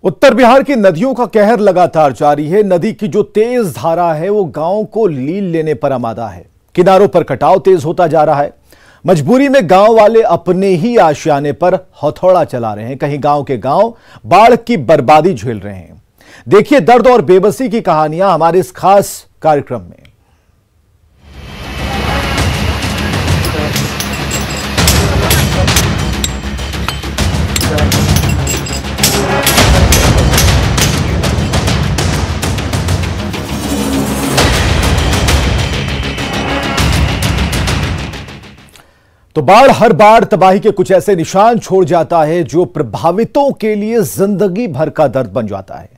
उत्तर बिहार की नदियों का कहर लगातार जारी है। नदी की जो तेज धारा है वो गांव को लील लेने पर आमादा है। किनारों पर कटाव तेज होता जा रहा है। मजबूरी में गांव वाले अपने ही आशियाने पर हथौड़ा चला रहे हैं। कहीं गांव के गांव बाढ़ की बर्बादी झेल रहे हैं। देखिए दर्द और बेबसी की कहानियां हमारे इस खास कार्यक्रम में। तो बाढ़ हर बार तबाही के कुछ ऐसे निशान छोड़ जाता है जो प्रभावितों के लिए जिंदगी भर का दर्द बन जाता है।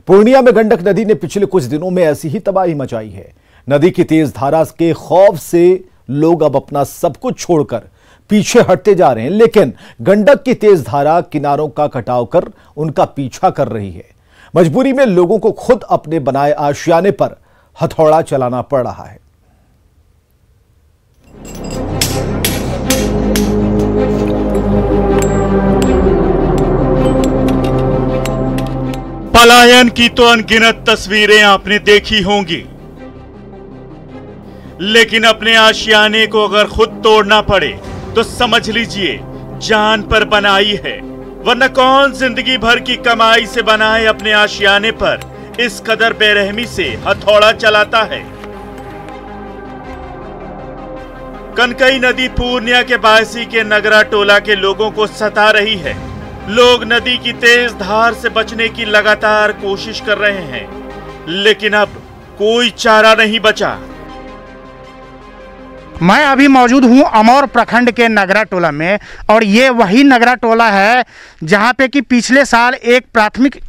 पूर्णिया में गंडक नदी ने पिछले कुछ दिनों में ऐसी ही तबाही मचाई है। नदी की तेज धारा के खौफ से लोग अब अपना सब कुछ छोड़कर पीछे हटते जा रहे हैं, लेकिन गंडक की तेज धारा किनारों का कटाव कर उनका पीछा कर रही है। मजबूरी में लोगों को खुद अपने बनाए आशियाने पर हथौड़ा चलाना पड़ रहा है। पलायन की तो अनगिनत तस्वीरें आपने देखी होंगी, लेकिन अपने आशियाने को अगर खुद तोड़ना पड़े तो समझ लीजिए जान पर बनाई है। वरना कौन जिंदगी भर की कमाई से बनाए अपने आशियाने पर इस कदर बेरहमी से हथौड़ा चलाता है। कनकई नदी पूर्णिया के बायसी के नगरा टोला के लोगों को सता रही है। लोग नदी की तेज धार से बचने की लगातार कोशिश कर रहे हैं, लेकिन अब कोई चारा नहीं बचा। मैं अभी मौजूद हूं अमौर प्रखंड के नगरा टोला में, और ये वही नगरा टोला है जहां पे कि पिछले साल एक प्राथमिक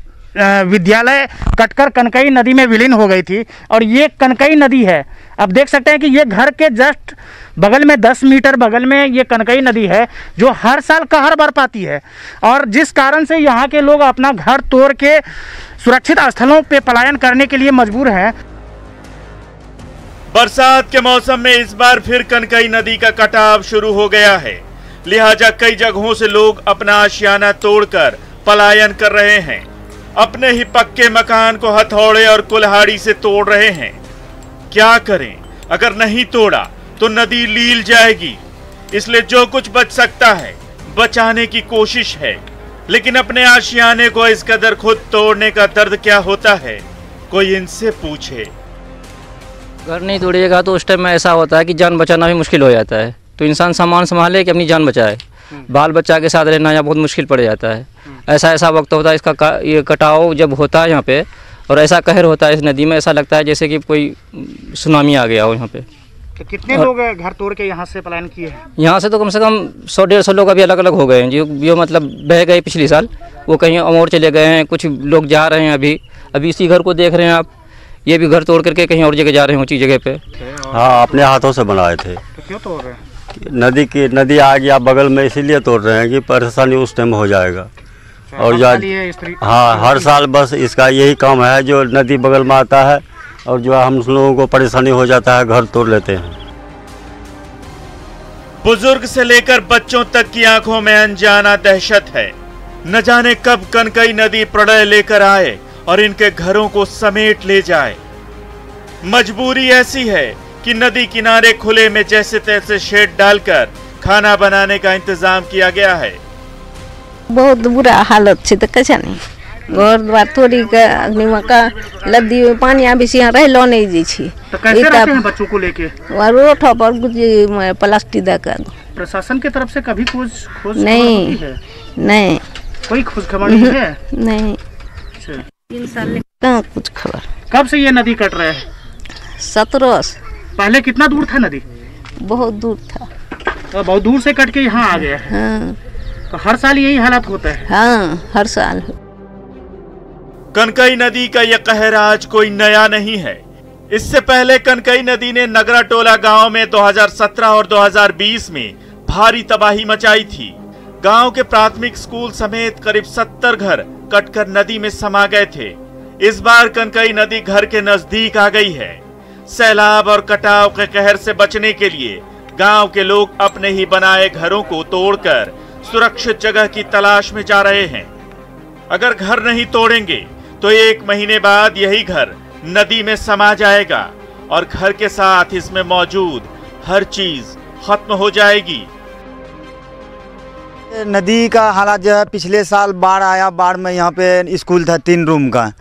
विद्यालय कटकर कनकई नदी में विलीन हो गई थी। और ये कनकई नदी है। अब देख सकते हैं कि ये घर के जस्ट बगल में 10 मीटर बगल में ये कनकई नदी है जो हर साल कहर बरपाती है, और जिस कारण से यहाँ के लोग अपना घर तोड़ के सुरक्षित स्थलों पे पलायन करने के लिए मजबूर हैं। बरसात के मौसम में इस बार फिर कनकई नदी का कटाव शुरू हो गया है, लिहाजा कई जगहों से लोग अपना आशियाना तोड़कर पलायन कर रहे हैं। अपने ही पक्के मकान को हथौड़े और कुल्हाड़ी से तोड़ रहे हैं। क्या करें, अगर नहीं तोड़ा तो नदी लील जाएगी, इसलिए जो कुछ बच सकता है बचाने की कोशिश है। लेकिन अपने आशियाने को इस कदर खुद तोड़ने का दर्द क्या होता है, कोई इनसे पूछे। घर नहीं तोड़िएगा तो उस टाइम में ऐसा होता है कि जान बचाना भी मुश्किल हो जाता है। तो इंसान सामान संभाले कि अपनी जान बचाए। बाल बच्चा के साथ रहना यहाँ बहुत मुश्किल पड़ जाता है। ऐसा वक्त होता है इसका ये कटाव जब होता है यहाँ पे, और ऐसा कहर होता है इस नदी में, ऐसा लगता है जैसे कि कोई सुनामी आ गया हो यहाँ पे। तो कितने लोग घर तोड़ के यहाँ से पलायन किए हैं? यहाँ से तो कम से कम 100-150 लोग अभी अलग अलग हो गए हैं। जो मतलब बह गए पिछले साल, वो कहीं और चले गए हैं। कुछ लोग जा रहे हैं अभी इसी घर को देख रहे हैं आप। ये भी घर तोड़ करके कहीं और जगह जा रहे हैं, ऊंची जगह पे। हाँ, अपने हाथों से बनाए थे। तो क्यों तोड़ रहे हैं? नदी आ गया बगल में, इसीलिए तोड़ रहे हैं कि परेशानी उस टाइम हो जाएगा। और हाँ, हर साल बस इसका यही काम है, जो नदी बगल में आता है और जो हम लोगों को परेशानी हो जाता है घर तोड़ लेते हैं। बुजुर्ग से लेकर बच्चों तक की आंखों में अनजाना दहशत है। न जाने कब कनकई नदी प्रलय लेकर आए और इनके घरों को समेट ले जाए। मजबूरी ऐसी है कि नदी किनारे खुले में जैसे तैसे शेड डालकर खाना बनाने का इंतजाम किया गया है। बहुत बुरा हालत है, तो कैसा नहीं घर द्वार तोड़ी के अग्निमा का लद्दी में पानी आबी से यहाँ रहलो नहीं जी छी। तो कैसे रहते हैं बच्चों को लेके? रोड पर कुछ प्लास्टिक देकर। प्रशासन की तरफ से कभी खोज नहीं है? नहीं, कोई खोज खबर नहीं है। नहीं, 3 साल कहाँ कुछ खबर। कब से ये नदी कट रहा है? 17 से। पहले कितना दूर था नदी? बहुत दूर था। तो बहुत दूर से कट के यहाँ आ गया है। हाँ। तो हर साल यही हालत होता है? हाँ, हर साल। कनकई नदी का यह कहर आज कोई नया नहीं है। इससे पहले कनकई नदी ने नगरा टोला गांव में 2017 और 2020 में भारी तबाही मचाई थी। गांव के प्राथमिक स्कूल समेत करीब 70 घर कटकर नदी में समा गए थे। इस बार कनकई नदी घर के नजदीक आ गई है। सैलाब और कटाव के कहर से बचने के लिए गांव के लोग अपने ही बनाए घरों को तोड़कर सुरक्षित जगह की तलाश में जा रहे हैं। अगर घर नहीं तोड़ेंगे तो 1 महीने बाद यही घर नदी में समा जाएगा और घर के साथ इसमें मौजूद हर चीज खत्म हो जाएगी। नदी का हालात जो है, पिछले साल बाढ़ आया, बाढ़ में यहाँ पे स्कूल था 3 रूम का,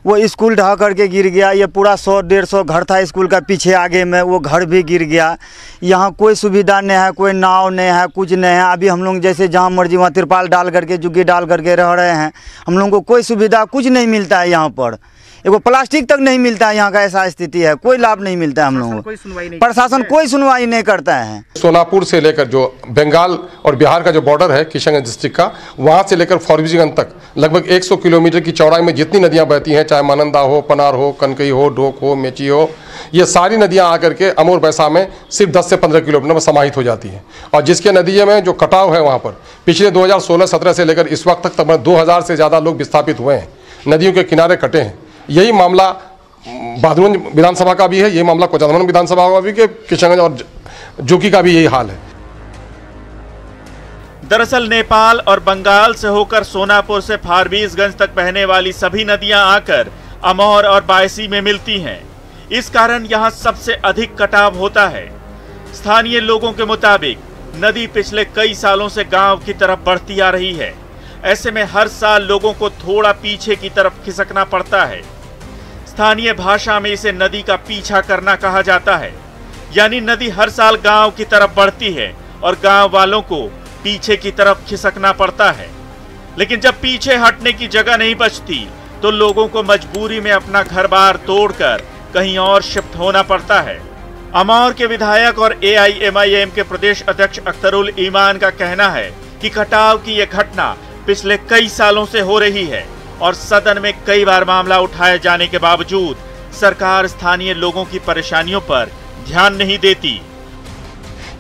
वो स्कूल ढह करके गिर गया। ये पूरा 100-150 घर था स्कूल का पीछे आगे में, वो घर भी गिर गया। यहाँ कोई सुविधा नहीं है, कोई नाव नहीं है, कुछ नहीं है। अभी हम लोग जैसे जहाँ मर्जी वहाँ तिरपाल डाल करके, जुग्गी डाल करके रह रहे हैं। हम लोगों को कोई सुविधा कुछ नहीं मिलता है यहाँ पर, एगो प्लास्टिक तक नहीं मिलता है। यहाँ का ऐसा स्थिति है, कोई लाभ नहीं मिलता है हम लोगों को। प्रशासन कोई सुनवाई नहीं करता है। सोनापुर से लेकर जो बंगाल और बिहार का जो बॉर्डर है किशनगंज डिस्ट्रिक्ट का, वहाँ से लेकर फॉरबिसगंज तक लगभग 100 किलोमीटर की चौड़ाई में जितनी नदियाँ बहती हैं, चाहे मानंदा हो, पनार हो, कनकई हो, ढोक हो, मेची हो, ये सारी नदियाँ आकर के अमोर बैसा में सिर्फ 10 से 15 किलोमीटर में समाहित हो जाती हैं। और जिसके नदियों में जो कटाव है वहाँ पर पिछले 2016-17 से लेकर इस वक्त तक तकरीबन 2000 से ज़्यादा लोग विस्थापित हुए हैं, नदियों के किनारे कटे हैं। यही मामला बहादुरगंज विधानसभा का भी है, यही मामला कोचाधामन विधानसभा का भी, कि किशनगंज और जोकी का भी यही हाल है। दरअसल नेपाल और बंगाल से होकर सोनापुर से फारबिसगंज तक बहने वाली सभी नदियां आकर अमौर और बायसी में मिलती हैं। इस कारण यहां सबसे अधिक कटाव होता है। स्थानीय लोगों के मुताबिक नदी पिछले कई सालों से गांव की तरफ बढ़ती आ रही है। ऐसे में हर साल लोगों को थोड़ा पीछे की तरफ खिसकना पड़ता है। स्थानीय भाषा में इसे नदी का पीछा करना कहा जाता है, यानी नदी हर साल गांव की तरफ बढ़ती है और गांव वालों को पीछे की तरफ खिसकना पड़ता है। लेकिन जब पीछे हटने की जगह नहीं बचती तो लोगों को मजबूरी में अपना घर-बार तोड़कर कहीं और शिफ्ट होना पड़ता है। अमौर के विधायक और AIMIM के प्रदेश अध्यक्ष अख्तरुल ईमान का कहना है कि कटाव की यह घटना पिछले कई सालों से हो रही है और सदन में कई बार मामला उठाए जाने के बावजूद सरकार स्थानीय लोगों की परेशानियों पर ध्यान नहीं देती।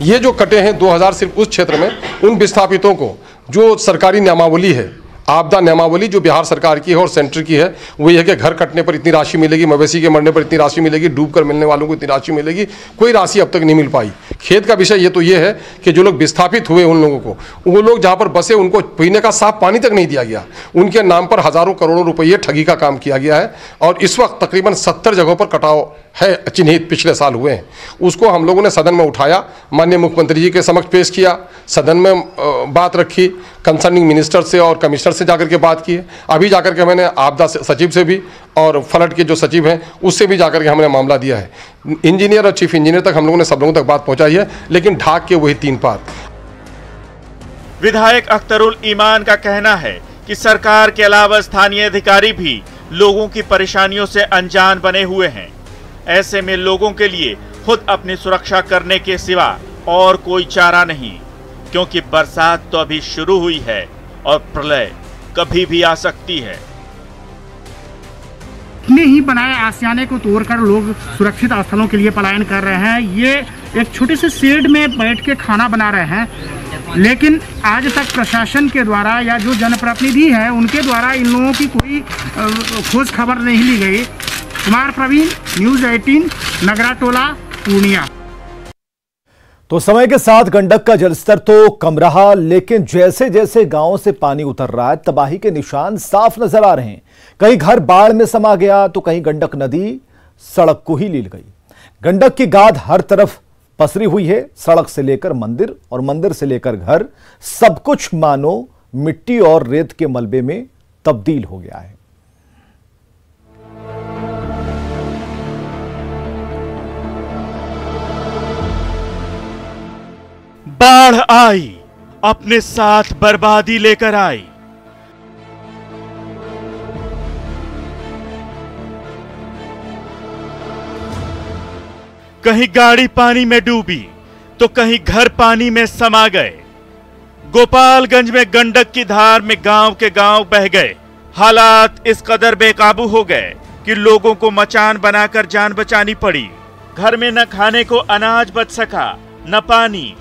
ये जो कटे हैं 2000 सिर्फ उस क्षेत्र में, उन विस्थापितों को जो सरकारी नियमावली है, आपदा नियमावली जो बिहार सरकार की है और सेंटर की है, वो ये है कि घर कटने पर इतनी राशि मिलेगी, मवेशी के मरने पर इतनी राशि मिलेगी, डूबकर मिलने वालों को इतनी राशि मिलेगी, कोई राशि अब तक नहीं मिल पाई। खेद का विषय ये तो ये है कि जो लोग विस्थापित हुए उन लोगों को, वो लोग जहाँ पर बसे उनको पीने का साफ पानी तक नहीं दिया गया। उनके नाम पर हजारों करोड़ों रुपये ठगी का काम किया गया है और इस वक्त तकरीबन 70 जगहों पर कटाव है चिन्हित, पिछले साल हुए हैं। उसको हम लोगों ने सदन में उठाया, माननीय मुख्यमंत्री जी के समक्ष पेश किया, सदन में बात रखी, कंसर्निंग मिनिस्टर से और कमिश्नर से जाकर के बात की है। अभी जाकर के मैंने आपदा सचिव से भी और फ्लड के जो सचिव हैं उससे भी जाकर के हमने मामला दिया है। इंजीनियर और चीफ इंजीनियर तक हम लोगों ने सब लोगों तक बात पहुंचाई है, लेकिन ढाक के वही 3 पार। विधायक अख्तरुल ईमान का कहना है कि सरकार के अलावा स्थानीय अधिकारी भी लोगों की परेशानियों से अनजान बने हुए हैं। ऐसे में लोगों के लिए खुद अपनी सुरक्षा करने के सिवा और कोई चारा नहीं, क्योंकि बरसात तो अभी शुरू हुई है और प्रलय कभी भी आ सकती है। अपने ही बनाए आशियाने को तोड़कर लोग सुरक्षित स्थलों के लिए पलायन कर रहे हैं। ये एक छोटे से शेड में बैठ के खाना बना रहे हैं, लेकिन आज तक प्रशासन के द्वारा या जो जनप्रतिनिधि हैं उनके द्वारा इन लोगों की कोई खोज खबर नहीं ली गई। कुमार प्रवीण, न्यूज़ 18, नगरा टोला, पूर्णिया। तो समय के साथ गंडक का जलस्तर तो कम रहा, लेकिन जैसे जैसे गांवों से पानी उतर रहा है तबाही के निशान साफ नजर आ रहे हैं। कहीं घर बाढ़ में समा गया तो कहीं गंडक नदी सड़क को ही लील गई। गंडक की गाद हर तरफ पसरी हुई है। सड़क से लेकर मंदिर और मंदिर से लेकर घर, सब कुछ मानो मिट्टी और रेत के मलबे में तब्दील हो गया है। बाढ़ आई, अपने साथ बर्बादी लेकर आई। कहीं गाड़ी पानी में डूबी तो कहीं घर पानी में समा गए। गोपालगंज में गंडक की धार में गांव के गांव बह गए। हालात इस कदर बेकाबू हो गए कि लोगों को मचान बनाकर जान बचानी पड़ी। घर में न खाने को अनाज बच सका, न पानी।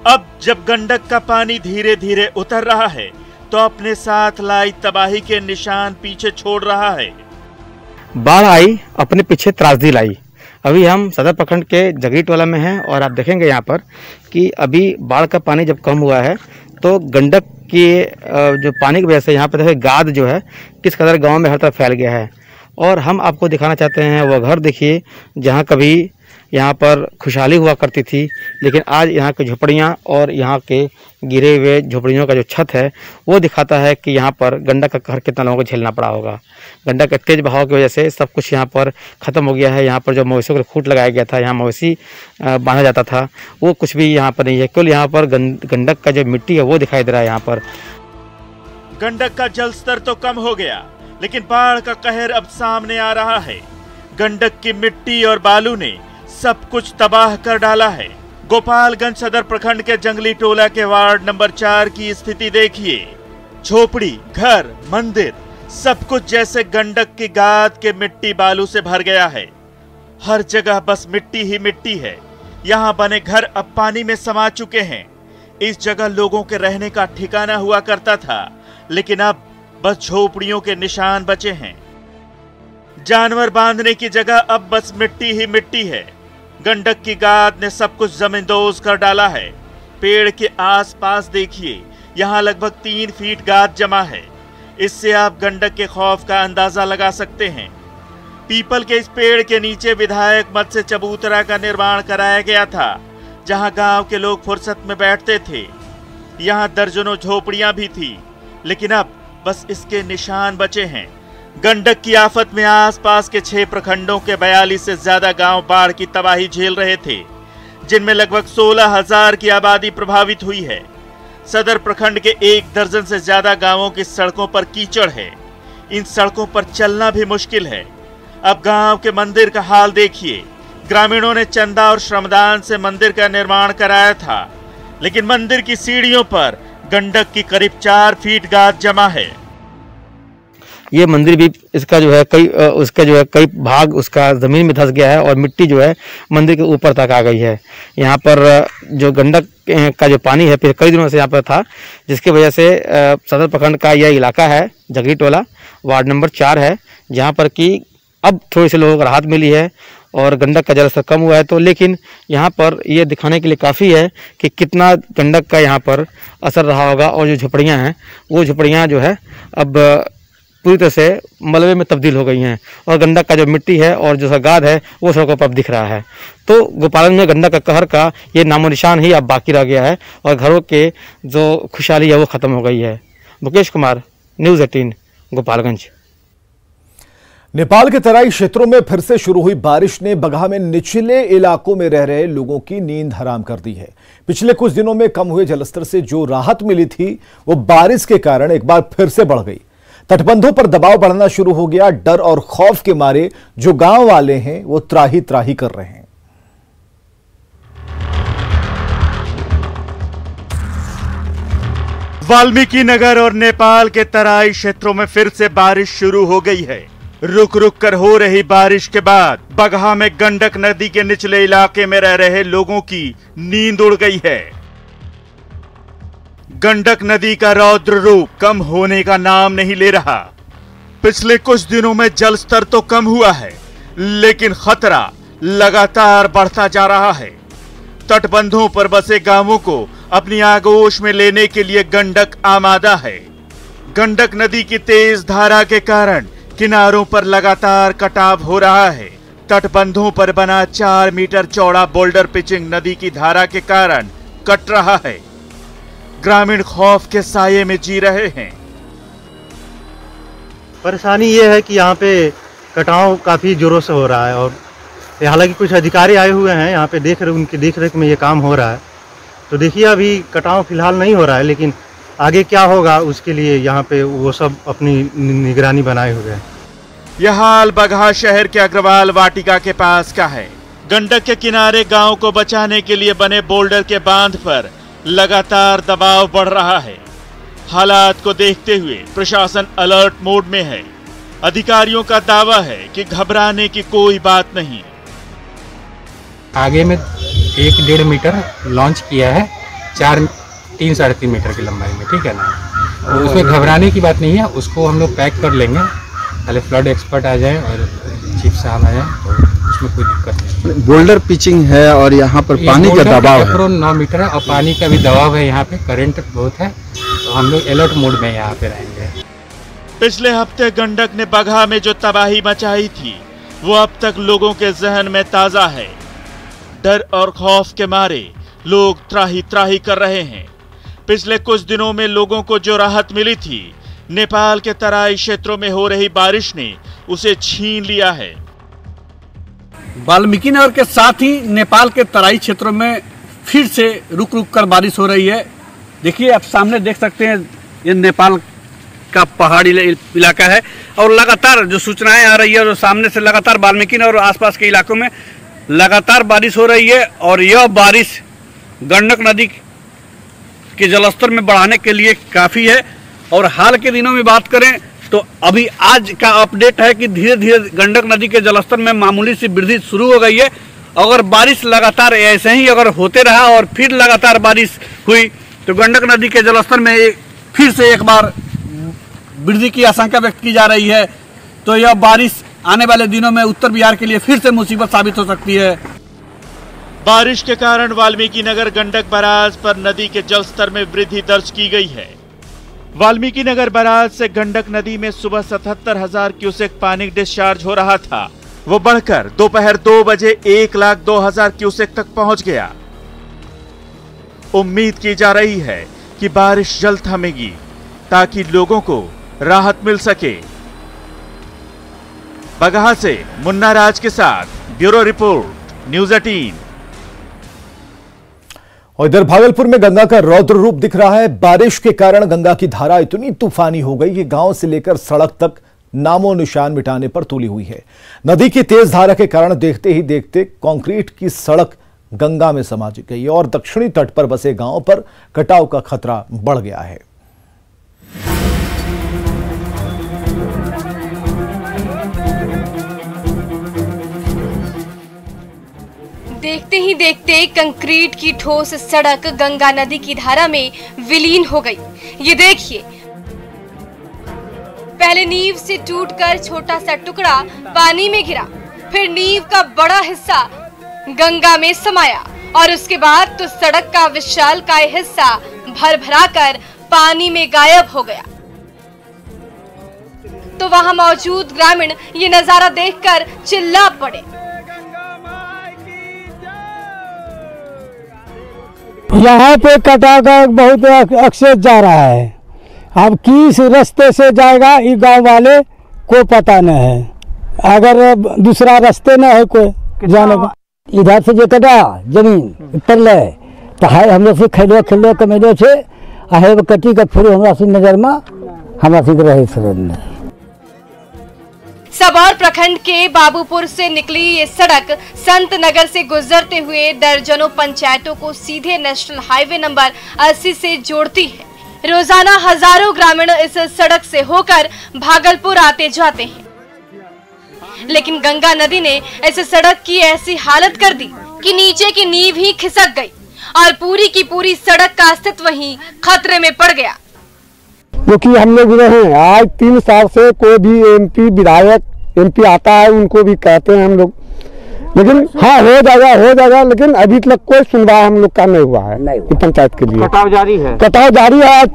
अब जब गंडक का पानी धीरे धीरे उतर रहा है तो अपने साथ लाई तबाही के निशान पीछे छोड़ रहा है। बाढ़ आई, अपने पीछे त्रासदी लाई। अभी हम सदर प्रखंड के जगरी टोला में हैं और आप देखेंगे यहाँ पर कि अभी बाढ़ का पानी जब कम हुआ है तो गंडक की जो पानी की वजह से यहाँ पर देखिए गाद जो है किस कदर गांव में हर तरफ फैल गया है। और हम आपको दिखाना चाहते हैं वह घर देखिए जहाँ कभी यहाँ पर खुशहाली हुआ करती थी, लेकिन आज यहाँ की झोपड़ियाँ और यहाँ के गिरे हुए झोपड़ियों का जो छत है वो दिखाता है कि यहाँ पर गंडक का कहर कितना लोगों को झेलना पड़ा होगा। गंडक के तेज बहाव की वजह से सब कुछ यहाँ पर ख़त्म हो गया है। यहाँ पर जो मवेशियों का खूट लगाया गया था, यहाँ मवेशी बांधा जाता था, वो कुछ भी यहाँ पर नहीं है। केवल यहाँ पर गंडक का जो मिट्टी है वो दिखाई दे रहा है। यहाँ पर गंडक का जल स्तर तो कम हो गया, लेकिन बाढ़ का कहर अब सामने आ रहा है। गंडक की मिट्टी और बालू ने सब कुछ तबाह कर डाला है। गोपालगंज सदर प्रखंड के जंगली टोला के वार्ड नंबर 4 की स्थिति देखिए। झोपड़ी, घर, मंदिर सब कुछ जैसे गंडक की गाद के मिट्टी बालू से भर गया है। हर जगह बस मिट्टी ही मिट्टी है। यहाँ बने घर अब पानी में समा चुके हैं। इस जगह लोगों के रहने का ठिकाना हुआ करता था, लेकिन अब बस झोपड़ियों के निशान बचे हैं। जानवर बांधने की जगह अब बस मिट्टी ही मिट्टी है। गंडक की गाद ने सब कुछ जमींदोज कर डाला है। पेड़ के आसपास देखिए, यहाँ लगभग 3 फीट गाद जमा है। इससे आप गंडक के खौफ का अंदाजा लगा सकते हैं। पीपल के इस पेड़ के नीचे विधायक मद से चबूतरा का निर्माण कराया गया था, जहाँ गांव के लोग फुर्सत में बैठते थे। यहाँ दर्जनों झोपड़ियां भी थी, लेकिन अब बस इसके निशान बचे हैं। गंडक की आफत में आसपास के 6 प्रखंडों के 42 से ज्यादा गांव बाढ़ की तबाही झेल रहे थे, जिनमें लगभग 16,000 की आबादी प्रभावित हुई है। सदर प्रखंड के 1 दर्जन से ज्यादा गांवों की सड़कों पर कीचड़ है। इन सड़कों पर चलना भी मुश्किल है। अब गांव के मंदिर का हाल देखिए। ग्रामीणों ने चंदा और श्रमदान से मंदिर का निर्माण कराया था, लेकिन मंदिर की सीढ़ियों पर गंडक की करीब 4 फीट गाद जमा है। ये मंदिर भी इसका जो है कई भाग उसका ज़मीन में धंस गया है और मिट्टी जो है मंदिर के ऊपर तक आ गई है। यहाँ पर जो गंडक का जो पानी है फिर कई दिनों से यहाँ पर था, जिसकी वजह से सदर प्रखंड का यह इलाका है जंगली टोला वार्ड नंबर 4 है, जहाँ पर कि अब थोड़ी सी लोगों को राहत मिली है और गंडक का जलस्तर कम हुआ है। तो लेकिन यहाँ पर ये दिखाने के लिए काफ़ी है कि कितना गंडक का यहाँ पर असर रहा होगा। और जो झोपड़ियाँ हैं वो झोपड़ियाँ जो है अब पूरी तरह से मलबे में तब्दील हो गई हैं और गंडक का जो मिट्टी है और जो गाद है वो सड़कों पर अब दिख रहा है। तो गोपालगंज में गंडक का कहर का ये नामो निशान ही अब बाकी रह गया है और घरों के जो खुशहाली है वो ख़त्म हो गई है। मुकेश कुमार, न्यूज़ 18, गोपालगंज। नेपाल के तराई क्षेत्रों में फिर से शुरू हुई बारिश ने बगहा में निचले इलाकों में रह रहे लोगों की नींद हराम कर दी है। पिछले कुछ दिनों में कम हुए जलस्तर से जो राहत मिली थी वो बारिश के कारण एक बार फिर से बढ़ गई। तटबंधों पर दबाव बढ़ना शुरू हो गया। डर और खौफ के मारे जो गांव वाले हैं वो त्राही त्राही कर रहे हैं। वाल्मीकि नगर और नेपाल के तराई क्षेत्रों में फिर से बारिश शुरू हो गई है। रुक रुक कर हो रही बारिश के बाद बगहा में गंडक नदी के निचले इलाके में रह रहे लोगों की नींद उड़ गई है। गंडक नदी का रौद्र रूप कम होने का नाम नहीं ले रहा। पिछले कुछ दिनों में जल स्तर तो कम हुआ है, लेकिन खतरा लगातार बढ़ता जा रहा है। तटबंधों पर बसे गांवों को अपनी आगोश में लेने के लिए गंडक आमादा है। गंडक नदी की तेज धारा के कारण किनारों पर लगातार कटाव हो रहा है। तटबंधों पर बना 4 मीटर चौड़ा बोल्डर पिचिंग नदी की धारा के कारण कट रहा है। ग्रामीण खौफ के साये में जी रहे हैं। परेशानी ये है कि यहाँ पे कटाव काफ़ी जोरों से हो रहा है और हालांकि कुछ अधिकारी आए हुए हैं यहाँ पे उनकी देखरेख में ये काम हो रहा है। तो देखिए अभी कटाव फिलहाल नहीं हो रहा है, लेकिन आगे क्या होगा उसके लिए यहाँ पे वो सब अपनी निगरानी बनाए हुए हैं। यह हाल बगहा शहर के अग्रवाल वाटिका के पास का है। गंडक के किनारे गांव को बचाने के लिए बने बोल्डर के बांध पर लगातार दबाव बढ़ रहा है। हालात को देखते हुए प्रशासन अलर्ट मोड में है। अधिकारियों का दावा है कि घबराने की कोई बात नहीं। आगे में 1-1.5 मीटर लॉन्च किया है, 3 साढ़े 3 मीटर की लंबाई में, ठीक है ना। तो उसमें घबराने की बात नहीं है, उसको हम लोग पैक कर लेंगे। पहले फ्लड एक्सपर्ट आ जाए और चीफ साहब आ जाए तो उसमें कोई दिक्कत नहीं। बोल्डर पिचिंग है और यहाँ पर पानी का दबाव है 9 मीटर है और पानी का भी दबाव है, यहाँ पे करंट बहुत है, तो हम लोग अलर्ट मोड में यहाँ पे रहेंगे। पिछले हफ्ते गंडक ने बगहा में जो तबाही मचाई थी वो अब तक लोगों के जहन में ताजा है। डर और खौफ के मारे लोग त्राही त्राही कर रहे हैं। पिछले कुछ दिनों में लोगों को जो राहत मिली थी, नेपाल के तराई क्षेत्रों में हो रही बारिश ने उसे छीन लिया है। वाल्मीकि नगर के साथ ही नेपाल के तराई क्षेत्रों में फिर से रुक रुक कर बारिश हो रही है। देखिए, आप सामने देख सकते हैं, ये नेपाल का पहाड़ी इलाका है और लगातार जो सूचनाएं आ रही है और सामने से लगातार वाल्मीकि नगर और आसपास के इलाकों में लगातार बारिश हो रही है और यह बारिश गंडक नदी के जलस्तर में बढ़ाने के लिए काफ़ी है। और हाल के दिनों में बात करें तो अभी आज का अपडेट है कि धीरे धीरे गंडक नदी के जलस्तर में मामूली सी वृद्धि शुरू हो गई है। अगर बारिश लगातार ऐसे ही अगर होते रहा और फिर लगातार बारिश हुई तो गंडक नदी के जलस्तर में फिर से एक बार वृद्धि की आशंका व्यक्त की जा रही है। तो यह बारिश आने वाले दिनों में उत्तर बिहार के लिए फिर से मुसीबत साबित हो सकती है। बारिश के कारण वाल्मीकि नगर गंडक बैराज पर नदी के जलस्तर में वृद्धि दर्ज की गई है। वाल्मीकि नगर बैराज से गंडक नदी में सुबह 77,000 क्यूसेक पानी डिस्चार्ज हो रहा था, वो बढ़कर दोपहर 2 बजे 1,02,000 क्यूसेक तक पहुंच गया। उम्मीद की जा रही है कि बारिश जल्द थमेगी ताकि लोगों को राहत मिल सके। बगहा से मुन्ना राज के साथ ब्यूरो रिपोर्ट, न्यूज़ 18। और इधर भागलपुर में गंगा का रौद्र रूप दिख रहा है। बारिश के कारण गंगा की धारा इतनी तूफानी हो गई कि गांव से लेकर सड़क तक नामो निशान मिटाने पर तुली हुई है। नदी की तेज धारा के कारण देखते ही देखते कंक्रीट की सड़क गंगा में समा गई और दक्षिणी तट पर बसे गांवों पर कटाव का खतरा बढ़ गया है। देखते ही देखते कंक्रीट की ठोस सड़क गंगा नदी की धारा में विलीन हो गई। ये देखिए, पहले नींव से टूटकर छोटा सा टुकड़ा पानी में गिरा, फिर नींव का बड़ा हिस्सा गंगा में समाया और उसके बाद तो सड़क का विशालकाय हिस्सा भर भरा कर पानी में गायब हो गया। तो वहां मौजूद ग्रामीण ये नजारा देखकर चिल्ला पड़े। यहाँ पे कटाव का बहुत एक्सेस जा रहा है। अब किस रास्ते से जाएगा ये गांव वाले को पता नहीं है। अगर दूसरा रास्ते न है कोई जाने का, इधर से जो कटा जमीन उतर ले तो है हम लोग से खेलो कमेलो से आहे कटी का फिर हमरा से नजर में हमरा से रहे सर। सबौर प्रखंड के बाबूपुर से निकली ये सड़क संत नगर से गुजरते हुए दर्जनों पंचायतों को सीधे नेशनल हाईवे नंबर 80 से जोड़ती है। रोजाना हजारों ग्रामीण इस सड़क से होकर भागलपुर आते जाते हैं, लेकिन गंगा नदी ने इस सड़क की ऐसी हालत कर दी कि नीचे की नींव ही खिसक गई और पूरी की पूरी सड़क का अस्तित्व ही खतरे में पड़ गया। क्योंकि हम लोग रहे आज 3 साल से कोई भी एमपी विधायक एमपी आता है उनको भी कहते हैं हम लोग, लेकिन हाँ हो जाएगा, लेकिन अभी तक कोई सुनवाई हम लोग का नहीं हुआ है। पंचायत के लिए कटाव जारी है।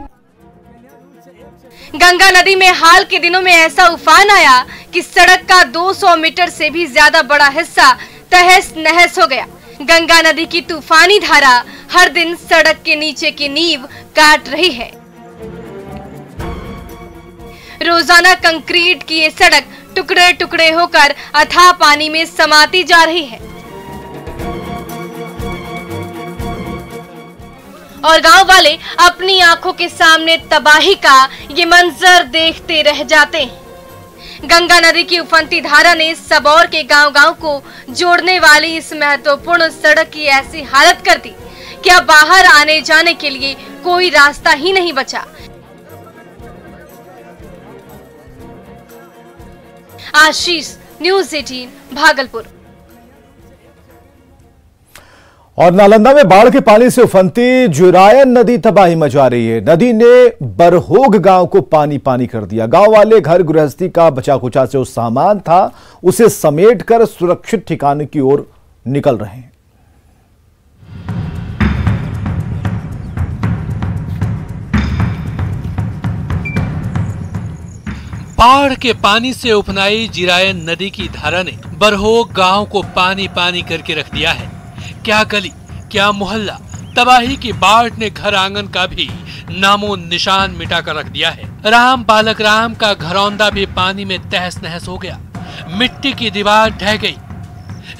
गंगा नदी में हाल के दिनों में ऐसा उफान आया कि सड़क का 200 मीटर से भी ज्यादा बड़ा हिस्सा तहस नहस हो गया। गंगा नदी की तूफानी धारा हर दिन सड़क के नीचे की नींव काट रही है। रोजाना कंक्रीट की ये सड़क टुकड़े टुकड़े होकर अथाह पानी में समाती जा रही है और गांव वाले अपनी आंखों के सामने तबाही का ये मंजर देखते रह जाते हैं। गंगा नदी की उफनती धारा ने सबौर के गांव-गांव को जोड़ने वाली इस महत्वपूर्ण सड़क की ऐसी हालत कर दी कि अब बाहर आने जाने के लिए कोई रास्ता ही नहीं बचा। आशीष, न्यूज़ 18 भागलपुर। और नालंदा में बाढ़ के पानी से उफनती जुरायन नदी तबाही मचा रही है। नदी ने बरहोग गांव को पानी पानी कर दिया। गांव वाले घर गृहस्थी का बचा खुचा जो सामान था उसे समेटकर सुरक्षित ठिकाने की ओर निकल रहे हैं। बाढ़ के पानी से उफनाई जिरायन नदी की धारा ने बरहोग गांव को पानी पानी करके रख दिया है। क्या गली, क्या मोहल्ला, तबाही की बाढ़ ने घर आंगन का भी नामो निशान मिटा कर रख दिया है। राम बालक राम का घरौंदा भी पानी में तहस नहस हो गया। मिट्टी की दीवार ढह गई,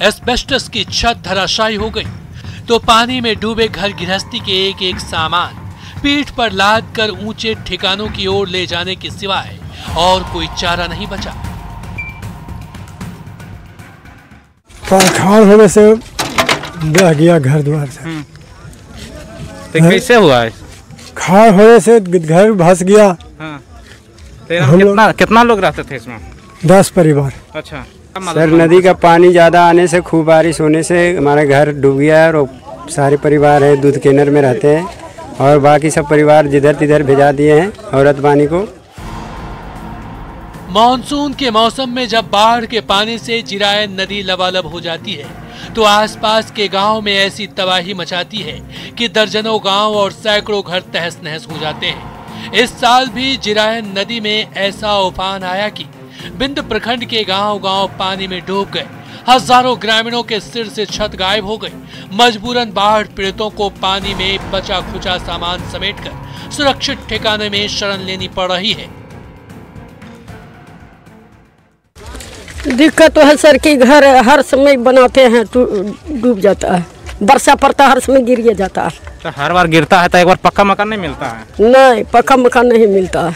एस्बेस्टस की छत धराशायी हो गई, तो पानी में डूबे घर गृहस्थी के एक एक सामान पीठ पर लाद कर ऊंचे ठिकानों की ओर ले जाने के सिवाय और कोई चारा नहीं बचा। खाल होने से बह गया घर द्वार से। तो कैसे हुआ है? खाल होने से घर भस गया। कितना लोग रहते थे इसमें? 10 परिवार। अच्छा सर, नदी का पानी ज़्यादा आने से, खूब बारिश होने से हमारा घर डूब गया है और सारे परिवार है दूध केनर में रहते हैं और बाकी सब परिवार जिधर तिधर भिजा दिए हैं औरत पानी को। मॉनसून के मौसम में जब बाढ़ के पानी से जिरायन नदी लबालब हो जाती है तो आसपास के गांव में ऐसी तबाही मचाती है कि दर्जनों गांव और सैकड़ों घर तहस नहस हो जाते हैं। इस साल भी जिरायन नदी में ऐसा उफान आया कि बिंद प्रखंड के गांव-गांव पानी में डूब गए। हजारों ग्रामीणों के सिर से छत गायब हो गई। मजबूरन बाढ़ पीड़ितों को पानी में बचा खुचा सामान समेटकर सुरक्षित ठिकाने में शरण लेनी पड़ रही है। दिक्कत तो है सर कि घर हर समय बनाते हैं डूब जाता है, वर्षा पड़ता हर समय गिर जाता है। तो हर बार गिरता है तो एक बार पक्का मकान नहीं मिलता है? नहीं, पक्का मकान नहीं मिलता है।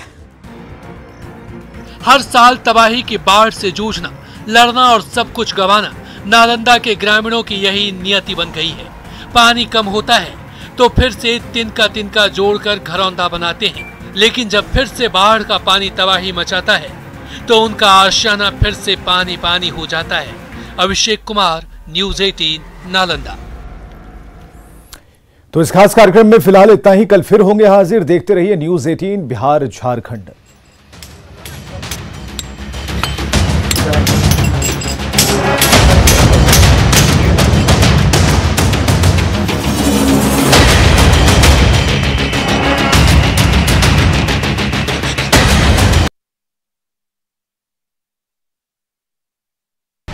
हर साल तबाही की बाढ़ से जूझना, लड़ना और सब कुछ गंवाना नालंदा के ग्रामीणों की यही नियति बन गई है। पानी कम होता है तो फिर से तिनका जोड़कर घरौंदा बनाते हैं, लेकिन जब फिर से बाढ़ का पानी तबाही मचाता है तो उनका आशियाना फिर से पानी पानी हो जाता है। अभिषेक कुमार, न्यूज़ 18 नालंदा। तो इस खास कार्यक्रम में फिलहाल इतना ही। कल फिर होंगे हाजिर। देखते रहिए न्यूज़ 18 बिहार झारखंड।